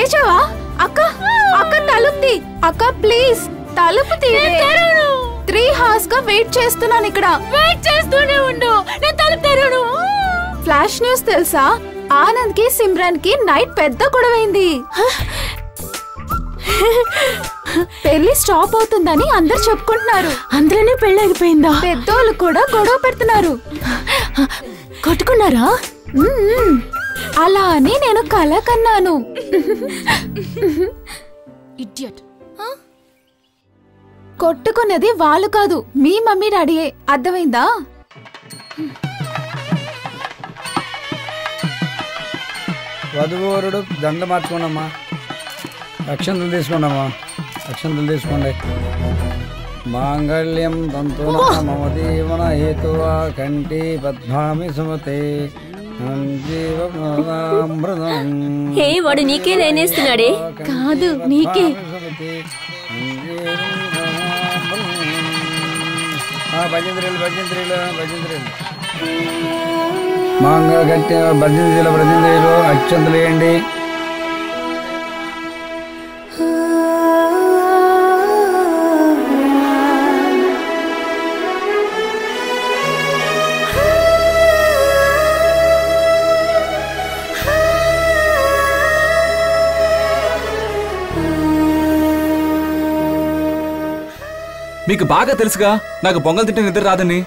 లేచావా? అక్క అక్క తలుపు తీ అక్క, ప్లీజ్ తలుపు తీ. 3 hours గా వెయిట్ చేస్తున్నాను ఇక్కడ. వెయిట్ చేస్తూనే ఉండు, నేను తలుపు తెరవను. ఫ్లాష్ న్యూస్ తెలుసా? ఆనంద్ కి సిమ్రన్ కి నైట్ పెద్ద గొడవైంది. పెళ్లి స్టాప్ అవుతుందని అందరు చెప్పుకుంటున్నారు. అందరనే పెళ్లి అయిపోయిందా? పెద్దోళ్ళు కూడా గొడవ పెడుతున్నారు. కొట్టుకున్నారా? అలా అని నేను కల కన్నాను. ఇడియట్. కొట్టుకున్నది వాళ్ళు కాదు, మీ మమ్మీ డాడీయే. అర్థమైందా? వధువరుడు దండ మార్చుకోండమ్మా. అక్షంతలు తీసుకోండమ్మా, అక్షంతలు తీసుకోండి. మాంగళ్యం తంతునా మమ జీవన హేతువా కంఠే పద్మామి సుమతే జీవమృతం. హే, వాడు నీకే లేనేస్తున్నాడే. కాదు, నీకే. భజంత్రీలు భజంత్రీలు భజంత్రీలు మాంగ గట్టి భజంత్రీలు భజంత్రీలు అక్షంతలు వేయండి. మీకు బాగా తెలుసుగా నాకు పొంగల్ తింటే నిద్ర రాదని.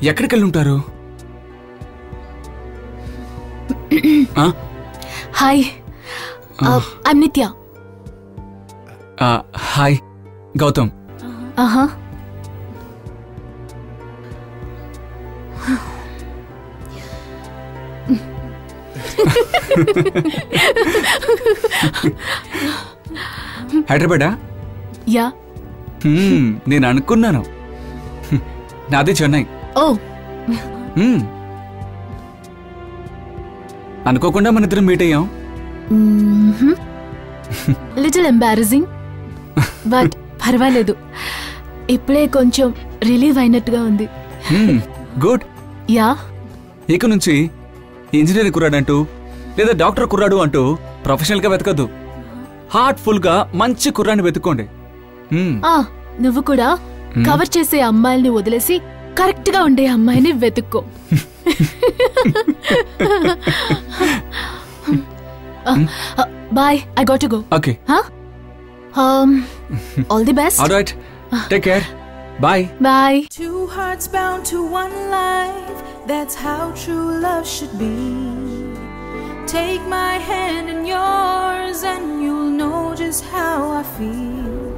ఎక్కడికి వెళ్ళి ఉంటారు? హాయ్, ఐమ్ నిత్య. హాయ్, గౌతమ్. హైదరాబాదా? యా. నేను అనుకున్నాను. నాది చెన్నై. ఓ, అనుకోకుండా మన ఇద్దరం మీట్ అయ్యాం. లిటిల్ ఎంబారసింగ్, బట్ పర్వాలేదు. ఇప్పుడే కొంచెం రిలీవ్ అయినట్టుగా ఉంది. గుడ్. యా. ఇక నుంచి ఇంజనీరింగ్ కుర్రాడు అంటూ లేదా డాక్టర్ కుర్రాడు అంటూ ప్రొఫెషనల్ గా వెతకద్దు. హార్ట్ఫుల్ గా మంచి కుర్రాన్ని వెతుక్కోండి. నువ్వు కూడా కవర్ చేసే అమ్మాయిల్ని వదిలేసి కరెక్ట్ గా ఉండే అమ్మాయిని వెతుక్కో. Bye, I got to go. Okay. All the best. Alright, take care. Bye. Bye. Two hearts bound to one life, that's how true love should be. Take my hand in yours and you'll know just how I feel.